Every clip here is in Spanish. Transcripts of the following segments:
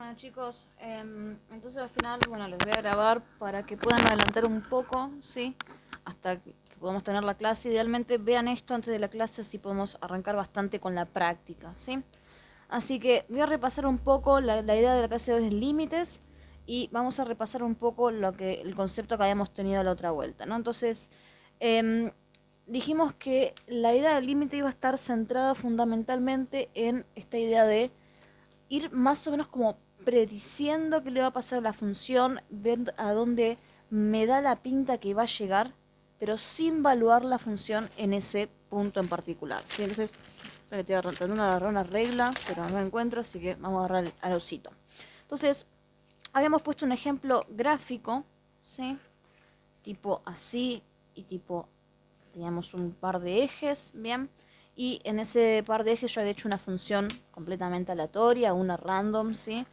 Bueno chicos, entonces al final, bueno, les voy a grabar para que puedan adelantar un poco, ¿sí? Hasta que podamos tener la clase. Idealmente vean esto antes de la clase, así podemos arrancar bastante con la práctica, ¿sí? Así que voy a repasar un poco la idea de la clase de hoy es límites y vamos a repasar un poco el concepto que habíamos tenido la otra vuelta, ¿no? Entonces, dijimos que la idea del límite iba a estar centrada fundamentalmente en esta idea de ir más o menos como prediciendo qué le va a pasar a la función, ver a dónde me da la pinta que va a llegar, pero sin evaluar la función en ese punto en particular, ¿sí? Entonces, estoy tratando de agarrar una regla, pero no la encuentro, así que vamos a agarrar al osito. Entonces, habíamos puesto un ejemplo gráfico, ¿sí? Tipo así y tipo, teníamos un par de ejes, ¿bien? Y en ese par de ejes yo había hecho una función completamente aleatoria, una random, ¿sí?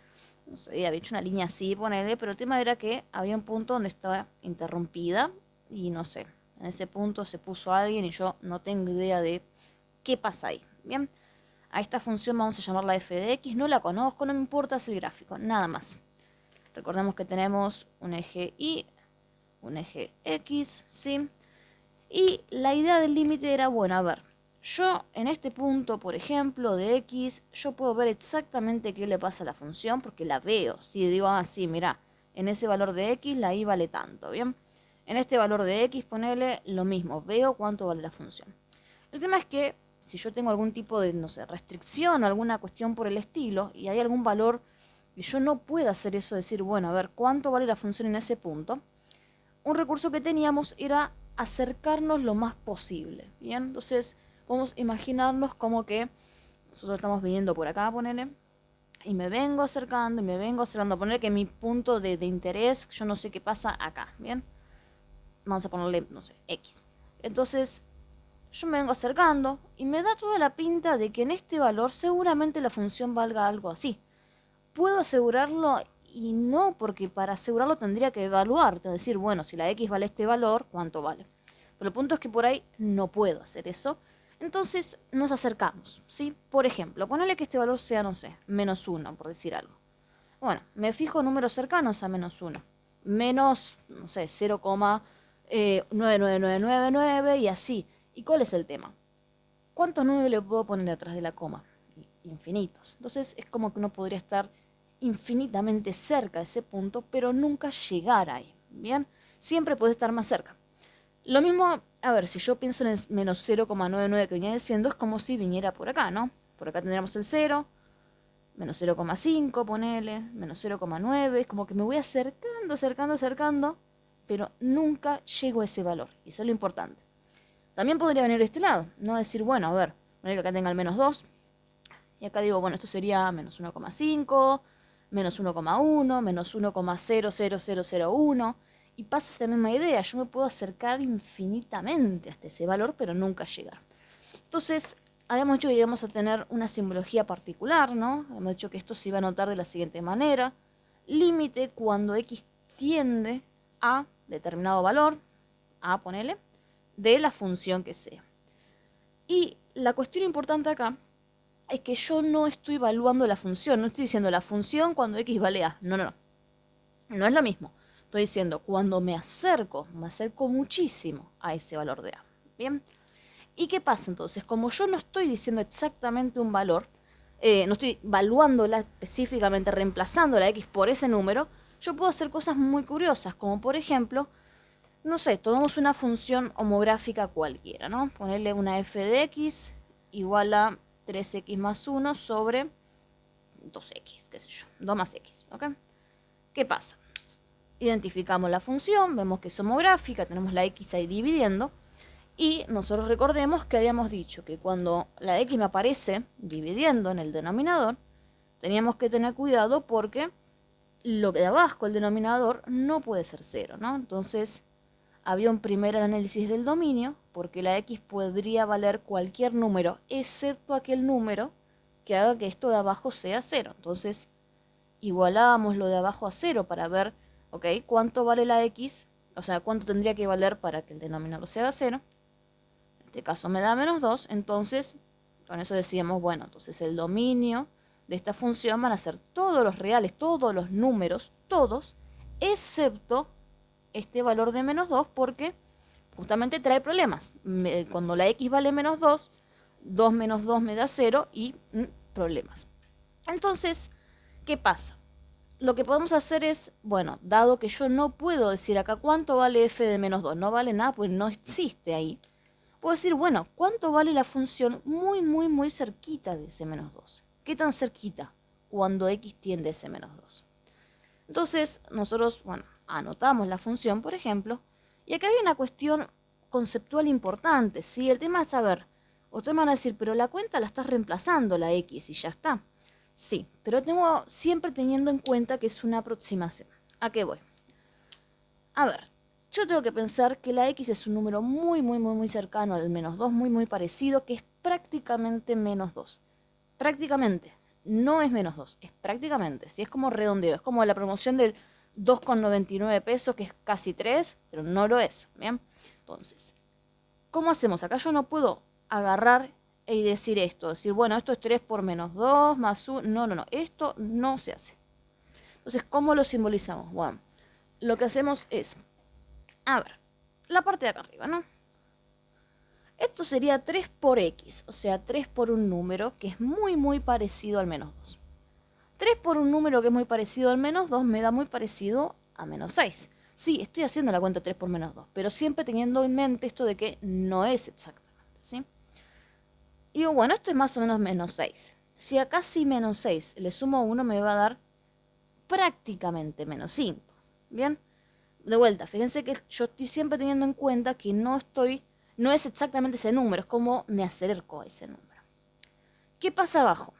No sé, había hecho una línea así, ponerle, pero el tema era que había un punto donde estaba interrumpida y no sé, en ese punto se puso alguien y yo no tengo idea de qué pasa ahí, ¿bien? A esta función vamos a llamarla f de x, no la conozco, no me importa, es el gráfico, nada más. Recordemos que tenemos un eje y un eje x, ¿sí? Y la idea del límite era, bueno, a ver, yo en este punto, por ejemplo, de x, yo puedo ver exactamente qué le pasa a la función porque la veo. Si digo, ah, sí, mira, en ese valor de x la y vale tanto, ¿bien? En este valor de x ponele lo mismo, veo cuánto vale la función. El tema es que si yo tengo algún tipo de, no sé, restricción o alguna cuestión por el estilo y hay algún valor y yo no puedo hacer eso, decir, bueno, a ver, ¿cuánto vale la función en ese punto? Un recurso que teníamos era acercarnos lo más posible, ¿bien? Entonces, vamos a imaginarnos como que nosotros estamos viniendo por acá, ponele, y me vengo acercando, y me vengo acercando, poner que mi punto de interés, yo no sé qué pasa acá, ¿bien? Vamos a ponerle, no sé, X. Entonces, yo me vengo acercando, y me da toda la pinta de que en este valor seguramente la función valga algo así. ¿Puedo asegurarlo? Y no, porque para asegurarlo tendría que evaluar, decir, bueno, si la x vale este valor, ¿cuánto vale? Pero el punto es que por ahí no puedo hacer eso. Entonces nos acercamos, ¿sí? Por ejemplo, ponerle que este valor sea, no sé, menos 1, por decir algo. Bueno, me fijo números cercanos a menos 1. Menos, no sé, 0,99999 y así. ¿Y cuál es el tema? ¿Cuántos 9 le puedo poner atrás de la coma? Infinitos. Entonces es como que uno podría estar infinitamente cerca de ese punto, pero nunca llegar ahí. ¿Bien? Siempre puede estar más cerca. Lo mismo, a ver, si yo pienso en el menos 0,99 que venía diciendo, es como si viniera por acá, ¿no? Por acá tendríamos el 0, menos 0,5, ponele, menos 0,9, es como que me voy acercando, acercando, acercando, pero nunca llego a ese valor, y eso es lo importante. También podría venir de este lado, no decir, bueno, a ver, que acá tenga el menos 2, y acá digo, bueno, esto sería menos 1,5, menos 1,1, menos 1,00001. Y pasa esta misma idea, yo me puedo acercar infinitamente hasta ese valor, pero nunca llegar. Entonces, habíamos dicho que íbamos a tener una simbología particular, ¿no? Habíamos dicho que esto se iba a notar de la siguiente manera. Límite cuando x tiende a determinado valor, a ponele, de la función que sea. Y la cuestión importante acá es que yo no estoy evaluando la función, no estoy diciendo la función cuando x vale a. No, no, no. No es lo mismo. Estoy diciendo cuando me acerco muchísimo a ese valor de a. ¿Bien? ¿Y qué pasa entonces? Como yo no estoy diciendo exactamente un valor, no estoy evaluándola específicamente, reemplazando la x por ese número, yo puedo hacer cosas muy curiosas, como por ejemplo, no sé, tomamos una función homográfica cualquiera, ¿no? Ponerle una f de x igual a 3x más 1 sobre 2x, qué sé yo, 2 más x, ¿ok? ¿Qué pasa? Identificamos la función, vemos que es homográfica, tenemos la x ahí dividiendo, y nosotros recordemos que habíamos dicho que cuando la x me aparece dividiendo en el denominador, teníamos que tener cuidado porque lo que de abajo, el denominador, no puede ser 0, ¿no? Entonces, había un primer análisis del dominio, porque la x podría valer cualquier número, excepto aquel número que haga que esto de abajo sea 0. Entonces, igualábamos lo de abajo a 0 para ver, ok, cuánto vale la x, o sea, cuánto tendría que valer para que el denominador sea 0. En este caso me da menos 2, entonces con eso decíamos, bueno, entonces el dominio de esta función van a ser todos los reales, todos los números, todos, excepto este valor de menos 2, porque justamente trae problemas. Cuando la x vale menos 2, 2 menos 2 me da 0 y problemas. Entonces, ¿qué pasa? Lo que podemos hacer es, bueno, dado que yo no puedo decir acá cuánto vale f de menos 2, no vale nada, pues no existe ahí. Puedo decir, bueno, ¿cuánto vale la función muy, muy, muy cerquita de ese menos 2? ¿Qué tan cerquita? Cuando x tiende a ese menos 2. Entonces, nosotros, bueno, anotamos la función, por ejemplo, y acá hay una cuestión conceptual importante, ¿sí? El tema es saber, ustedes me van a decir, pero la cuenta la estás reemplazando, la x, y ya está. Sí, pero tengo siempre teniendo en cuenta que es una aproximación. ¿A qué voy? A ver, yo tengo que pensar que la x es un número muy, muy, muy, muy cercano al menos 2, muy, muy parecido, que es prácticamente menos 2. Prácticamente, no es menos 2, es prácticamente. Si es como redondeo, es como la promoción del 2,99 pesos, que es casi 3, pero no lo es. ¿Bien? Entonces, ¿cómo hacemos? Acá yo no puedo agarrar y decir esto, decir, bueno, esto es 3 por menos 2 más 1. No, no, no, esto no se hace. Entonces, ¿cómo lo simbolizamos? Bueno, lo que hacemos es, a ver, la parte de acá arriba, ¿no? Esto sería 3 por x, o sea, 3 por un número que es muy, muy parecido al menos 2. 3 por un número que es muy parecido al menos 2 me da muy parecido a menos 6. Sí, estoy haciendo la cuenta 3 por menos 2, pero siempre teniendo en mente esto de que no es exactamente, ¿sí? Y digo, bueno, esto es más o menos menos 6. Si a casi menos 6 le sumo 1 me va a dar prácticamente menos 5. ¿Bien? De vuelta, fíjense que yo estoy siempre teniendo en cuenta que no es exactamente ese número, es como me acerco a ese número. ¿Qué pasa abajo?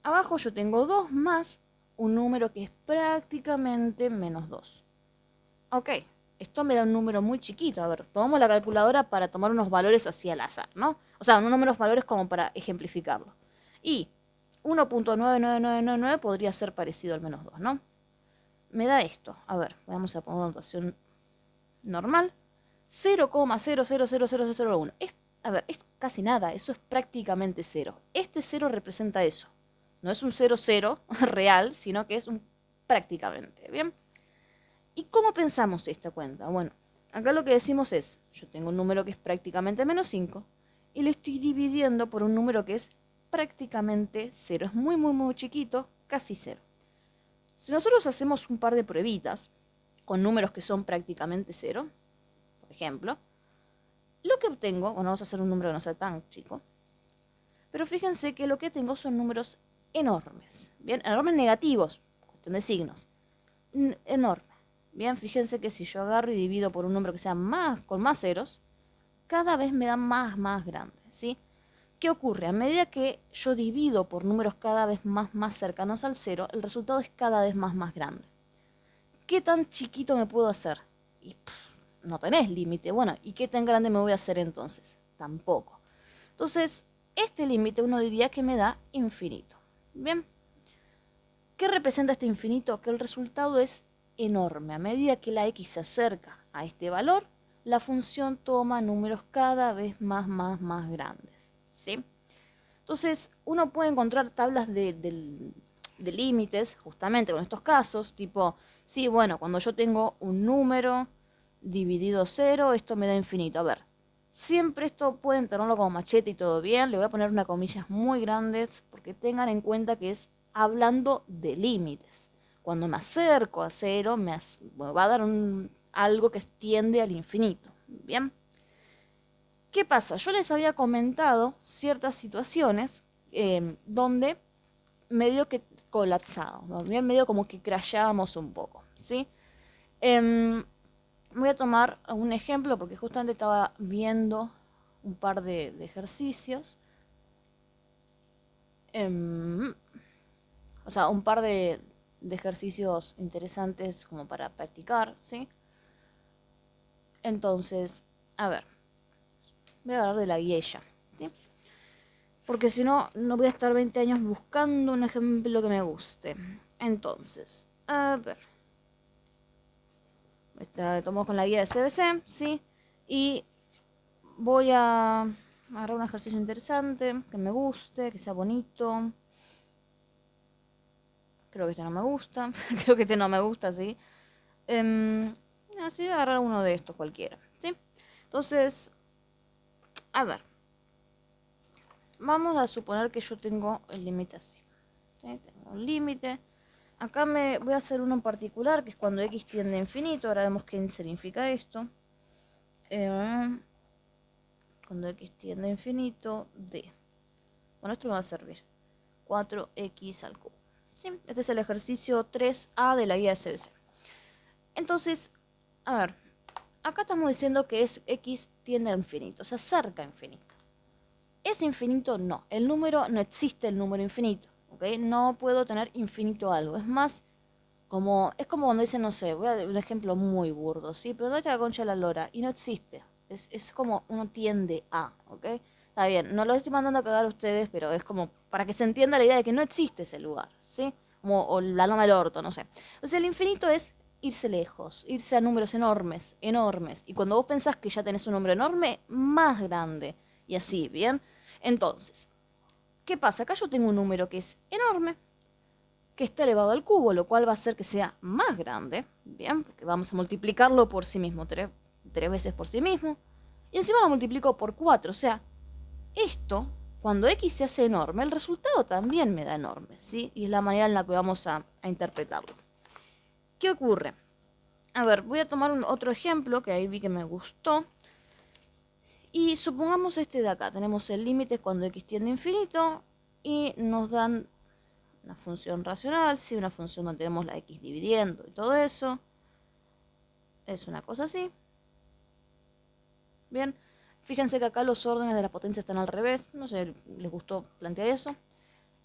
Abajo yo tengo 2 más un número que es prácticamente menos 2. Ok, esto me da un número muy chiquito. A ver, tomamos la calculadora para tomar unos valores así al azar, ¿no? O sea, unos valores como para ejemplificarlo. Y 1.99999 podría ser parecido al menos 2, ¿no? Me da esto. A ver, vamos a poner una notación normal. 0,000001. A ver, es casi nada, eso es prácticamente 0. Este 0 representa eso. No es un 00 real, sino que es un prácticamente, ¿bien? ¿Y cómo pensamos esta cuenta? Bueno, acá lo que decimos es, yo tengo un número que es prácticamente menos 5 y lo estoy dividiendo por un número que es prácticamente 0. Es muy, muy, muy chiquito, casi 0. Si nosotros hacemos un par de pruebitas con números que son prácticamente 0, por ejemplo, lo que obtengo, bueno, vamos a hacer un número que no sea tan chico, pero fíjense que lo que tengo son números enormes, bien, enormes negativos, cuestión de signos, enorme. Bien, fíjense que si yo agarro y divido por un número que sea más, con más ceros, cada vez me da más grande, ¿sí? ¿Qué ocurre? A medida que yo divido por números cada vez más cercanos al cero, el resultado es cada vez más grande. ¿Qué tan chiquito me puedo hacer? Y no tenés límite. Bueno, ¿y qué tan grande me voy a hacer entonces? Tampoco. Entonces, este límite uno diría que me da infinito. Bien. ¿Qué representa este infinito? Que el resultado es enorme. A medida que la x se acerca a este valor, la función toma números cada vez más grandes, ¿sí? Entonces, uno puede encontrar tablas de límites, justamente con estos casos, tipo, sí, bueno, cuando yo tengo un número dividido 0, esto me da infinito. A ver, siempre esto pueden tenerlo como machete y todo bien. Le voy a poner unas comillas muy grandes porque tengan en cuenta que es hablando de límites. Cuando me acerco a 0, me va a dar algo que tiende al infinito. Bien. ¿Qué pasa? Yo les había comentado ciertas situaciones donde medio que colapsado, ¿no? Bien, medio como que crashábamos un poco, ¿sí? Voy a tomar un ejemplo porque justamente estaba viendo un par de ejercicios. O sea, un par de ejercicios interesantes como para practicar, ¿sí? Entonces, a ver, voy a hablar de la guía, ¿sí? Porque si no, no voy a estar 20 años buscando un ejemplo que me guste. Entonces, a ver. Tomo con la guía de CBC, ¿sí? Y voy a agarrar un ejercicio interesante, que me guste, que sea bonito. Creo que este no me gusta. Creo que este no me gusta, sí. Así voy a agarrar uno de estos cualquiera, ¿sí? Entonces, a ver. Vamos a suponer que yo tengo el límite así. ¿Sí? Tengo un límite. Acá me voy a hacer uno en particular, que es cuando x tiende a infinito. Ahora vemos qué significa esto. Cuando x tiende a infinito, d. Bueno, esto me va a servir. 4x al cubo. ¿Sí? Este es el ejercicio 3A de la guía de CBC. Entonces, a ver, acá estamos diciendo que es x tiende a infinito, se acerca a infinito. ¿Es infinito? No. El número, no existe el número infinito. ¿Okay? No puedo tener infinito algo. Es más, es como cuando dicen, no sé, voy a dar un ejemplo muy burdo, ¿sí? Pero no está la concha de la lora y no existe. Es como uno tiende a, ¿ok? Está bien, no lo estoy mandando a cagar a ustedes, pero es como para que se entienda la idea de que no existe ese lugar, ¿sí? Como, o la loma del orto, no sé. O sea, el infinito es irse lejos, irse a números enormes, enormes. Y cuando vos pensás que ya tenés un número enorme, más grande. Y así, ¿bien? Entonces, ¿qué pasa? Acá yo tengo un número que es enorme, que está elevado al cubo, lo cual va a hacer que sea más grande, ¿bien? Porque vamos a multiplicarlo por sí mismo, tres veces por sí mismo. Y encima lo multiplico por 4, o sea, esto, cuando x se hace enorme, el resultado también me da enorme, ¿sí? Y es la manera en la que vamos a interpretarlo. ¿Qué ocurre? A ver, voy a tomar otro ejemplo, que ahí vi que me gustó. Y supongamos este de acá. Tenemos el límite cuando x tiende a infinito y nos dan una función racional, sí, una función donde tenemos la x dividiendo y todo eso. Es una cosa así. Bien, fíjense que acá los órdenes de la potencia están al revés. No sé, les gustó plantear eso.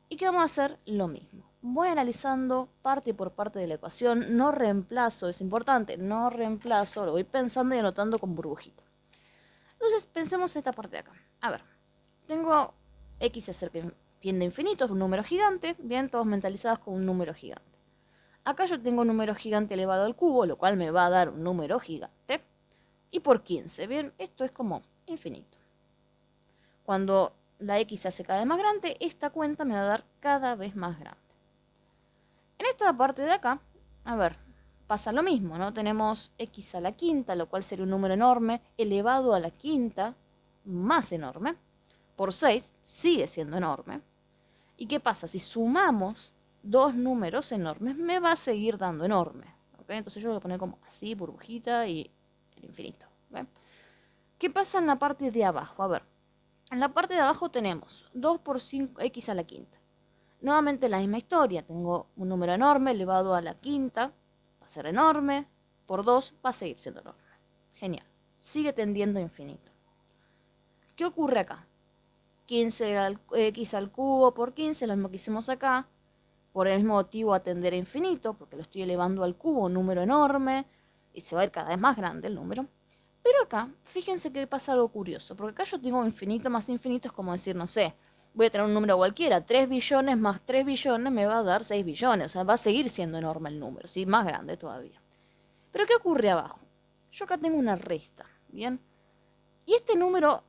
¿Y qué vamos a hacer? Lo mismo. Voy analizando parte por parte de la ecuación. No reemplazo, es importante, no reemplazo. Lo voy pensando y anotando con burbujita. Entonces, pensemos esta parte de acá. A ver, tengo x tiende a infinito, es un número gigante. Bien, todos mentalizados con un número gigante. Acá yo tengo un número gigante elevado al cubo, lo cual me va a dar un número gigante. Y por 15, bien, esto es como infinito. Cuando la x se hace cada vez más grande, esta cuenta me va a dar cada vez más grande. En esta parte de acá, a ver, pasa lo mismo, ¿no? Tenemos x a la quinta, lo cual sería un número enorme, elevado a la quinta, más enorme, por 6, sigue siendo enorme. ¿Y qué pasa? Si sumamos dos números enormes, me va a seguir dando enorme. ¿Okay? Entonces yo lo voy a poner como así, burbujita y el infinito. ¿Okay? ¿Qué pasa en la parte de abajo? A ver, en la parte de abajo tenemos 2 por 5x a la quinta. Nuevamente la misma historia, tengo un número enorme elevado a la quinta, va a ser enorme, por 2 va a seguir siendo enorme. Genial, sigue tendiendo a infinito. ¿Qué ocurre acá? 15 x al cubo por 15, lo mismo que hicimos acá, por el mismo motivo a tender a infinito, porque lo estoy elevando al cubo, un número enorme, y se va a ir cada vez más grande el número. Pero acá, fíjense que pasa algo curioso, porque acá yo tengo infinito más infinito, es como decir, no sé, voy a tener un número cualquiera, 3 billones más 3 billones me va a dar 6 billones, o sea, va a seguir siendo enorme el número, ¿sí? Más grande todavía. Pero ¿qué ocurre abajo? Yo acá tengo una resta, ¿bien? Y este número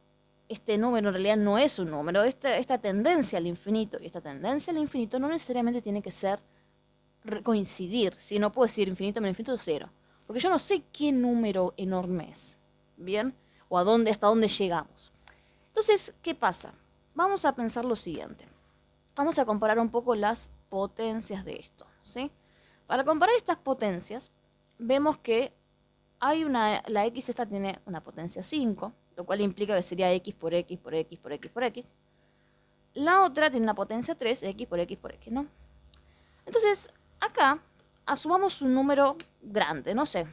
en realidad no es un número, esta tendencia al infinito y esta tendencia al infinito no necesariamente tiene que ser coincidir, ¿sí? No puedo decir infinito menos infinito es 0, porque yo no sé qué número enorme es, ¿bien? O hasta dónde llegamos. Entonces, ¿qué pasa? Vamos a pensar lo siguiente. Vamos a comparar un poco las potencias de esto, ¿sí? Para comparar estas potencias, vemos que la x esta tiene una potencia 5, lo cual implica que sería x por x por x por x por x. La otra tiene una potencia 3, x por x por x, ¿no? Entonces, acá, asumamos un número grande, no sé,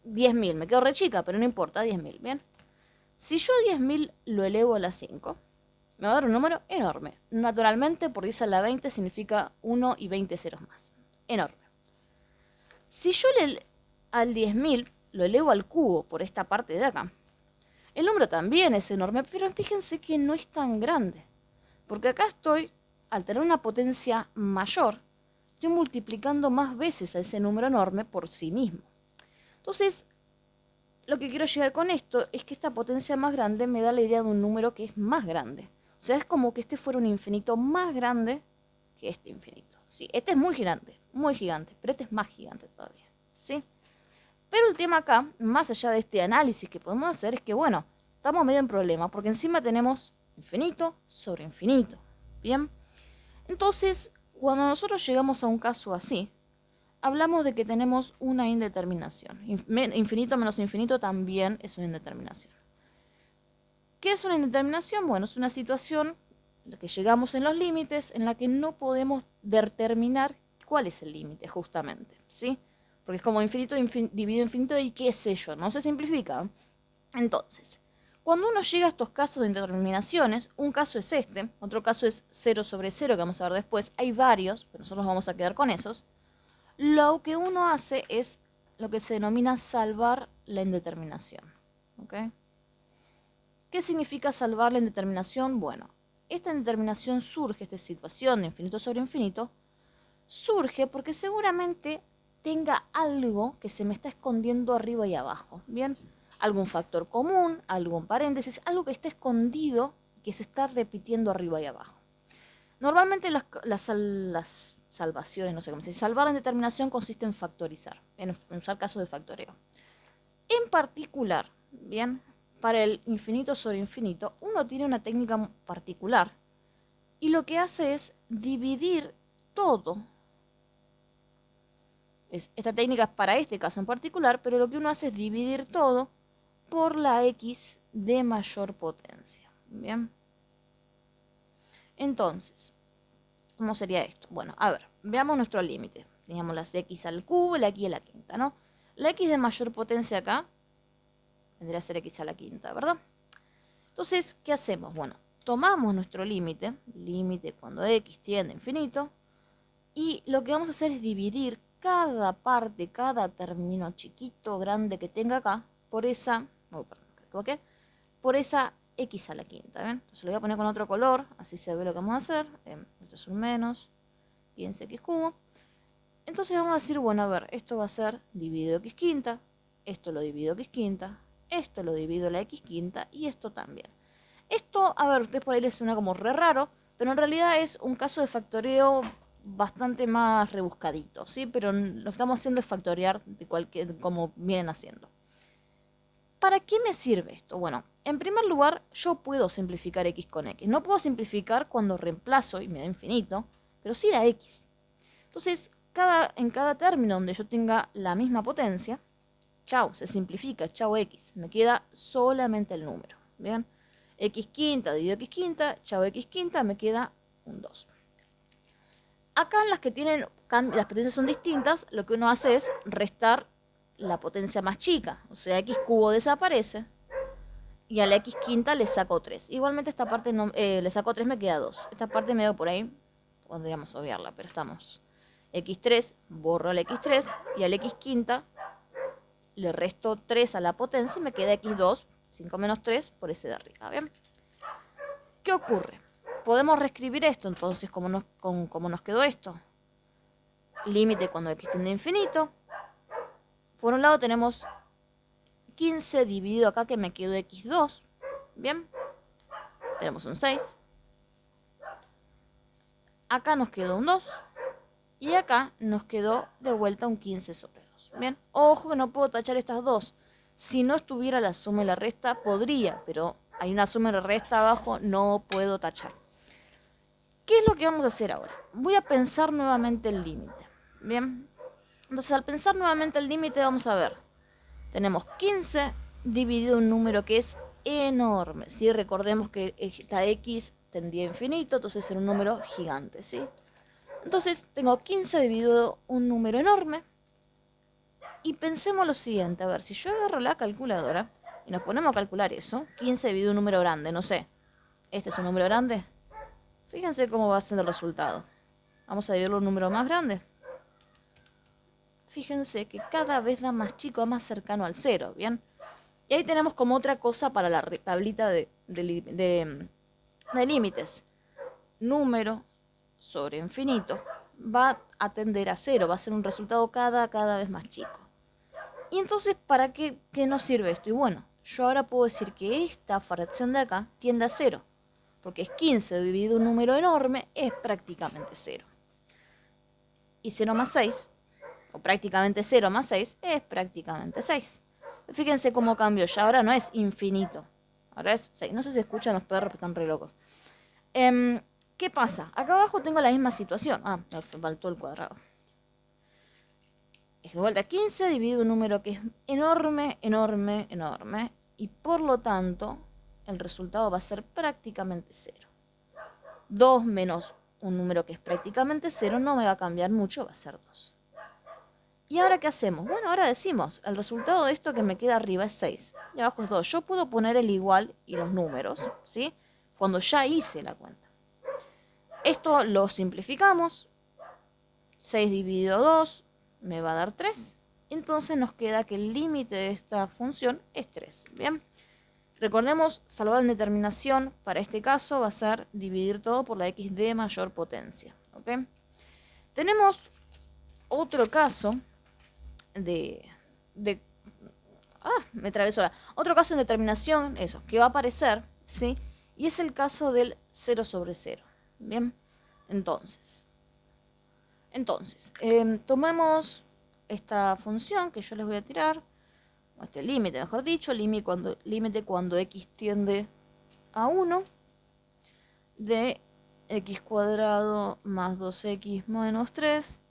10.000, me quedo re chica, pero no importa, 10.000, ¿bien? Si yo 10.000 lo elevo a la 5, me va a dar un número enorme. Naturalmente, por 10 a la 20 significa 1 y 20 ceros más. Enorme. Si yo al 10.000 lo elevo al cubo por esta parte de acá, el número también es enorme, pero fíjense que no es tan grande. Porque acá al tener una potencia mayor, estoy multiplicando más veces a ese número enorme por sí mismo. Entonces, lo que quiero llegar con esto es que esta potencia más grande me da la idea de un número que es más grande. O sea, es como que este fuera un infinito más grande que este infinito. ¿sí? Este es muy gigante, pero este es más gigante todavía, ¿sí? Pero el tema acá, más allá de este análisis que podemos hacer, es que, bueno, estamos medio en problema, porque encima tenemos infinito sobre infinito, ¿bien? Entonces, cuando nosotros llegamos a un caso así, hablamos de que tenemos una indeterminación. Infinito menos infinito también es una indeterminación. ¿Qué es una indeterminación? Bueno, es una situación en la que llegamos en los límites en la que no podemos determinar cuál es el límite, justamente, ¿sí? Porque es como infinito dividido infinito y qué sé yo, no se simplifica. Entonces, cuando uno llega a estos casos de indeterminaciones, un caso es este, otro caso es 0 sobre 0, que vamos a ver después. Hay varios, pero nosotros vamos a quedar con esos. Lo que uno hace es lo que se denomina salvar la indeterminación. ¿Ok? ¿Qué significa salvar la indeterminación? Bueno, esta indeterminación surge, esta situación de infinito sobre infinito, surge porque seguramente tenga algo que se me está escondiendo arriba y abajo. ¿Bien? Algún factor común, algún paréntesis, algo que está escondido que se está repitiendo arriba y abajo. Normalmente las salvaciones, no sé cómo se dice, salvar la indeterminación consiste en factorizar, en usar casos de factoreo. En particular, bien, para el infinito sobre infinito, uno tiene una técnica particular y lo que hace es dividir todo. Esta técnica es para este caso en particular, pero lo que uno hace es dividir todo por la x de mayor potencia. Bien. Entonces, ¿cómo sería esto? Bueno, a ver, veamos nuestro límite. Teníamos las x al cubo y la x a la quinta, ¿no? La x de mayor potencia acá vendría a ser x a la quinta, ¿verdad? Entonces, ¿qué hacemos? Bueno, tomamos nuestro límite cuando x tiende a infinito, y lo que vamos a hacer es dividir cada parte, cada término chiquito, grande que tenga acá, por esa, por esa x a la quinta, ¿ven? Entonces lo voy a poner con otro color, así se ve lo que vamos a hacer. Esto es un menos, piense x cubo. Entonces vamos a decir, bueno, a ver, esto va a ser dividido x quinta, esto lo divido x quinta, esto lo divido la x quinta y esto también. Esto, a ver, ustedes por ahí les suena como re raro, pero en realidad es un caso de factoreo bastante más rebuscadito, ¿sí? Pero lo que estamos haciendo es factorear como vienen haciendo. ¿Para qué me sirve esto? Bueno, en primer lugar, yo puedo simplificar x con x. No puedo simplificar cuando reemplazo y me da infinito, pero sí da x. Entonces, en cada término donde yo tenga la misma potencia, chau, se simplifica, chau x. Me queda solamente el número. ¿Bien? X quinta dividido x quinta, chau x quinta, me queda un 2. Acá en las que tienen las potencias son distintas, lo que uno hace es restar la potencia más chica. O sea, x cubo desaparece y a la x quinta le saco 3. Igualmente esta parte no, le saco 3, me queda 2. Esta parte me por ahí, podríamos obviarla, pero estamos x3, borro al x3 y al x quinta le resto 3 a la potencia y me queda x2, 5 menos 3 por ese de arriba. ¿Bien? ¿Qué ocurre? Podemos reescribir esto entonces como nos quedó esto. Límite cuando x tiende a infinito. Por un lado tenemos 15 dividido acá que me quedó x2. Bien. Tenemos un 6. Acá nos quedó un 2. Y acá nos quedó de vuelta un 15 sobre 2. Bien. Ojo que no puedo tachar estas dos. Si no estuviera la suma y la resta, podría. Pero hay una suma y la resta abajo, no puedo tachar. ¿Qué es lo que vamos a hacer ahora? Voy a pensar nuevamente el límite. Bien. Entonces, al pensar nuevamente el límite, vamos a ver. Tenemos 15 dividido un número que es enorme, ¿sí? Recordemos que esta x tendía a infinito, entonces era un número gigante, ¿sí? Entonces, tengo 15 dividido un número enorme. Y pensemos lo siguiente, a ver, si yo agarro la calculadora y nos ponemos a calcular eso, 15 dividido un número grande, no sé, ¿este es un número grande? Fíjense cómo va a ser el resultado. Vamos a dividirlo un número más grande. Fíjense que cada vez da más chico, más cercano al 0, ¿bien? Y ahí tenemos como otra cosa para la tablita de límites. Número sobre infinito va a tender a 0, va a ser un resultado cada vez más chico. Y entonces, ¿para qué nos sirve esto? Y bueno, yo ahora puedo decir que esta fracción de acá tiende a 0. Porque es 15 dividido un número enorme, es prácticamente 0. Y 0 más 6, o prácticamente 0 más 6, es prácticamente 6. Fíjense cómo cambió ya, ahora no es infinito, ahora es 6. No sé si escuchan los perros, pero están re locos. ¿Qué pasa? Acá abajo tengo la misma situación. Ah, me faltó el cuadrado. Es de vuelta 15 dividido un número que es enorme, enorme, enorme. Y por lo tanto, el resultado va a ser prácticamente 0. 2 menos un número que es prácticamente 0 no me va a cambiar mucho, va a ser 2. ¿Y ahora qué hacemos? Bueno, ahora decimos, el resultado de esto que me queda arriba es 6. Y abajo es 2. Yo puedo poner el igual y los números, ¿sí? Cuando ya hice la cuenta. Esto lo simplificamos. 6 dividido 2 me va a dar 3. Entonces nos queda que el límite de esta función es 3. Bien. Recordemos, salvar en determinación para este caso va a ser dividir todo por la x de mayor potencia. ¿Ok? Tenemos otro caso me atravesó ahora. Otro caso en determinación, eso, que va a aparecer, ¿sí? Y es el caso del 0 sobre 0. Bien, entonces tomemos esta función que yo les voy a tirar, este límite, mejor dicho, límite cuando x tiende a 1 de x cuadrado más 2x menos 3,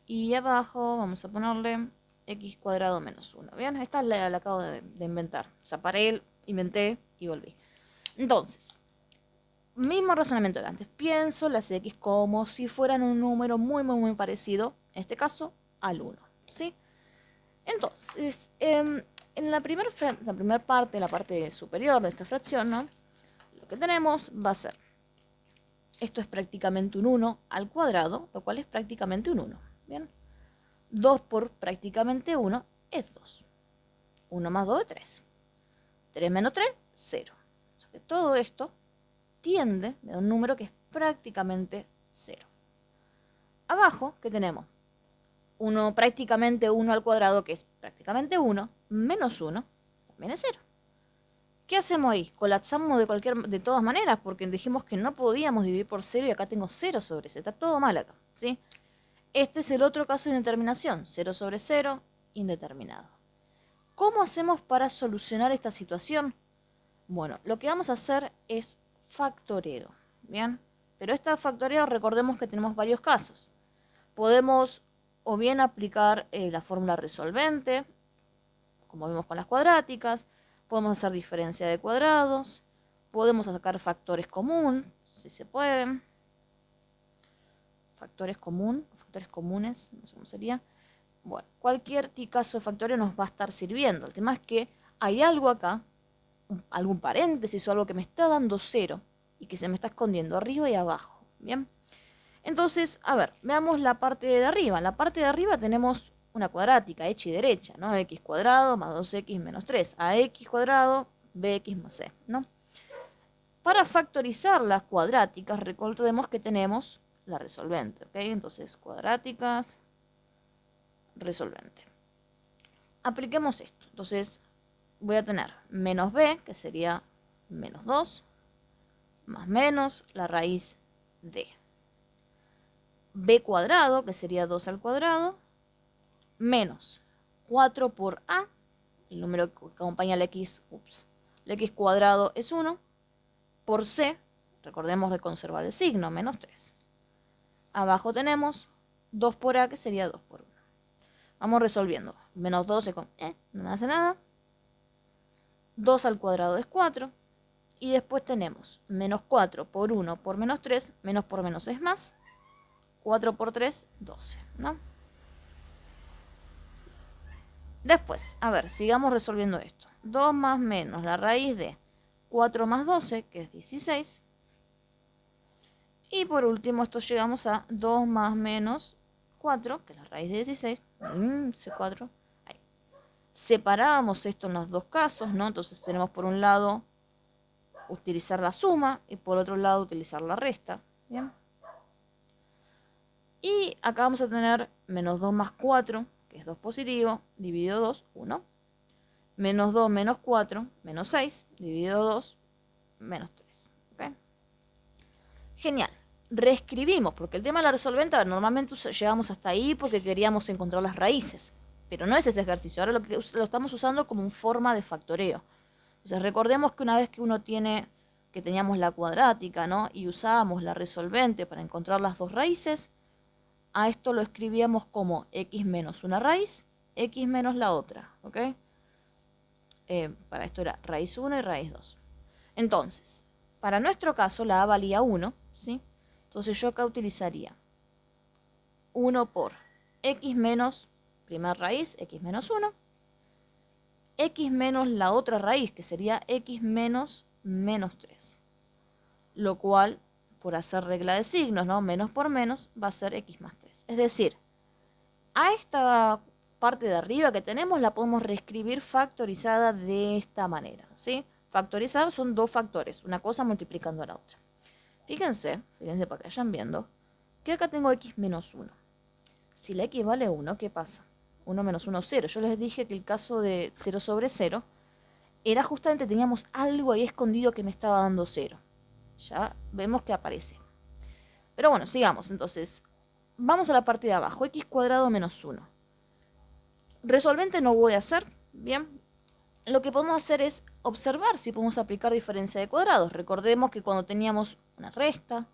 y abajo vamos a ponerle x cuadrado menos 1. Bien, esta la acabo de inventar. O sea, paré, inventé y volví. Entonces, mismo razonamiento de antes. Pienso las x como si fueran un número muy, muy, muy parecido, en este caso, al 1. ¿Sí? Entonces, en la primera parte, la parte superior de esta fracción, ¿no? Lo que tenemos va a ser, esto es prácticamente un 1 al cuadrado, lo cual es prácticamente un 1. Bien. 2 por prácticamente 1 es 2. 1 más 2 es 3. 3 menos 3, 0. O sea que todo esto tiende a un número que es prácticamente 0. Abajo, ¿qué tenemos? Prácticamente 1 al cuadrado, que es prácticamente 1, menos 1, también es 0. ¿Qué hacemos ahí? Colapsamos de todas maneras, porque dijimos que no podíamos dividir por 0 y acá tengo 0 sobre 0. Está todo mal acá, ¿sí? Este es el otro caso de indeterminación, 0 sobre 0, indeterminado. ¿Cómo hacemos para solucionar esta situación? Bueno, lo que vamos a hacer es factoreo, ¿bien? Pero este factoreo, recordemos que tenemos varios casos. Podemos o bien aplicar la fórmula resolvente, como vimos con las cuadráticas, podemos hacer diferencia de cuadrados, podemos sacar factores comunes, si se pueden. Factores comunes, no sé cómo sería. Bueno, cualquier caso de factoreo nos va a estar sirviendo. El tema es que hay algo acá, algún paréntesis o algo que me está dando 0 y que se me está escondiendo arriba y abajo. Bien. Entonces, a ver, veamos la parte de arriba. En la parte de arriba tenemos una cuadrática hecha y derecha, ¿no? X cuadrado más 2x menos 3. Ax cuadrado, bx más c, ¿no? Para factorizar las cuadráticas, recordemos que tenemos la resolvente, ¿ok? Entonces, cuadráticas, resolvente. Apliquemos esto. Entonces, voy a tener menos b, que sería menos 2, más menos la raíz de b cuadrado, que sería 2 al cuadrado, menos 4 por a, el número que acompaña al x, el x cuadrado es 1, por c, recordemos de conservar el signo, menos 3. Abajo tenemos 2 por a, que sería 2 por 1. Vamos resolviendo. Menos 12 con no me hace nada. 2 al cuadrado es 4. Y después tenemos menos 4 por 1 por menos 3. Menos por menos es más. 4 por 3, 12, ¿no? Después, a ver, sigamos resolviendo esto. 2 más menos la raíz de 4 más 12, que es 16. Y por último, esto llegamos a 2 más menos 4, que es la raíz de 16. C4. Ahí. Separábamos esto en los dos casos, ¿no? Entonces tenemos por un lado utilizar la suma y por otro lado utilizar la resta. ¿Bien? Y acá vamos a tener menos 2 más 4, que es 2 positivo, dividido 2, 1. Menos 2 menos 4, menos 6, dividido 2, menos 3. ¿Okay? Genial. reescribimos, porque el tema de la resolvente, a ver, normalmente llegamos hasta ahí porque queríamos encontrar las raíces, pero no es ese ejercicio, ahora lo estamos usando como una forma de factoreo. Entonces recordemos que una vez que que teníamos la cuadrática, ¿no? Y usábamos la resolvente para encontrar las dos raíces, a esto lo escribíamos como x menos una raíz, x menos la otra, ¿ok? Para esto era raíz 1 y raíz 2. Entonces, para nuestro caso la a valía 1, ¿sí? Entonces yo acá utilizaría 1 por x menos primera raíz, x menos 1, x menos la otra raíz, que sería x menos menos 3. Lo cual, por hacer regla de signos, ¿no? Menos por menos, va a ser x más 3. Es decir, a esta parte de arriba que tenemos la podemos reescribir factorizada de esta manera, ¿sí? Factorizar son dos factores, una cosa multiplicando a la otra. Fíjense para que vayan viendo, que acá tengo x menos 1. Si la x vale 1, ¿qué pasa? 1 menos 1, 0. Yo les dije que el caso de 0 sobre 0 era justamente, teníamos algo ahí escondido que me estaba dando 0. Ya vemos que aparece. Pero bueno, sigamos. Entonces, vamos a la parte de abajo. X cuadrado menos 1. Resolvente no voy a hacer. Bien. Lo que podemos hacer es observar si podemos aplicar diferencia de cuadrados. Recordemos que cuando teníamos una resta,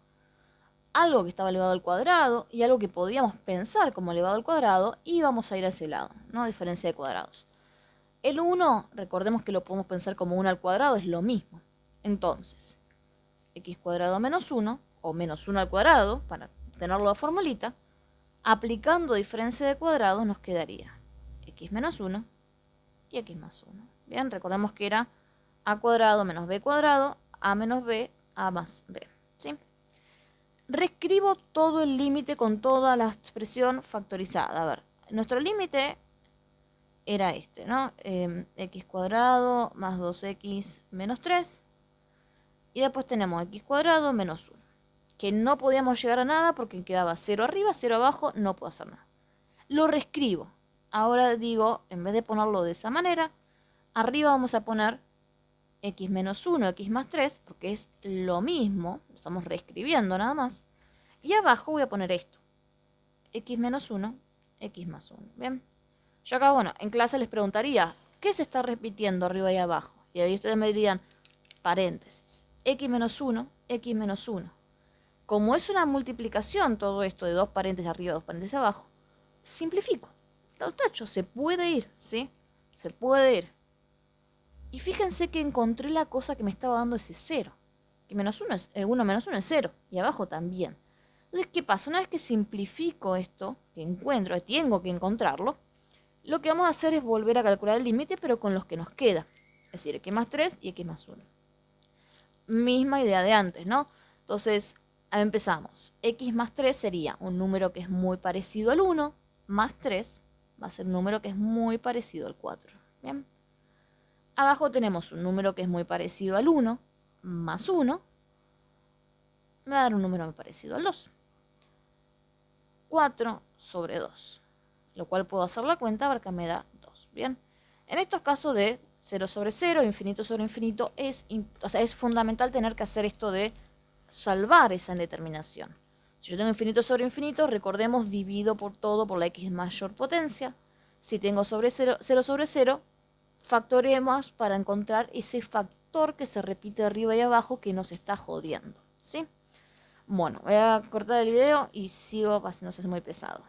algo que estaba elevado al cuadrado y algo que podíamos pensar como elevado al cuadrado, íbamos a ir a ese lado, ¿no? Diferencia de cuadrados. El 1, recordemos que lo podemos pensar como 1 al cuadrado, es lo mismo. Entonces, x cuadrado menos 1, o menos 1 al cuadrado, para tenerlo de formulita, aplicando diferencia de cuadrados nos quedaría x menos 1 y x más 1. Bien, recordemos que era a cuadrado menos b cuadrado, a menos b, a más b. ¿Sí? Reescribo todo el límite con toda la expresión factorizada. A ver, nuestro límite era este, ¿no? X cuadrado más 2x menos 3. Y después tenemos x cuadrado menos 1. Que no podíamos llegar a nada porque quedaba 0 arriba, 0 abajo, no puedo hacer nada. Lo reescribo. Ahora digo, en vez de ponerlo de esa manera, arriba vamos a poner x menos 1, x más 3, porque es lo mismo, lo estamos reescribiendo nada más. Y abajo voy a poner esto, x menos 1, x más 1. Bien, yo acá, bueno, en clase les preguntaría, ¿qué se está repitiendo arriba y abajo? Y ahí ustedes me dirían, paréntesis, x menos 1, x menos 1. Como es una multiplicación todo esto de dos paréntesis arriba, dos paréntesis abajo, simplifico. Tacho, se puede ir, ¿sí? Se puede ir. Y fíjense que encontré la cosa que me estaba dando ese 0. Que menos 1 es, 1 menos 1 es 0. Y abajo también. Entonces, ¿qué pasa? Una vez que simplifico esto, que encuentro, tengo que encontrarlo, lo que vamos a hacer es volver a calcular el límite, pero con los que nos queda. Es decir, x más 3 y x más 1. Misma idea de antes, ¿no? Entonces, empezamos. X más 3 sería un número que es muy parecido al 1, más 3 va a ser un número que es muy parecido al 4. Bien. Abajo tenemos un número que es muy parecido al 1, más 1. Me va a dar un número muy parecido al 2. 4 sobre 2. Lo cual puedo hacer la cuenta porque me da 2. Bien. En estos casos de 0 sobre 0, infinito sobre infinito, es fundamental tener que hacer esto de salvar esa indeterminación. Si yo tengo infinito sobre infinito, recordemos, divido por todo por la x mayor potencia. Si tengo sobre 0 sobre 0, factoremos para encontrar ese factor que se repite arriba y abajo que nos está jodiendo, ¿sí? Bueno, voy a cortar el video y sigo, para no se hace muy pesado.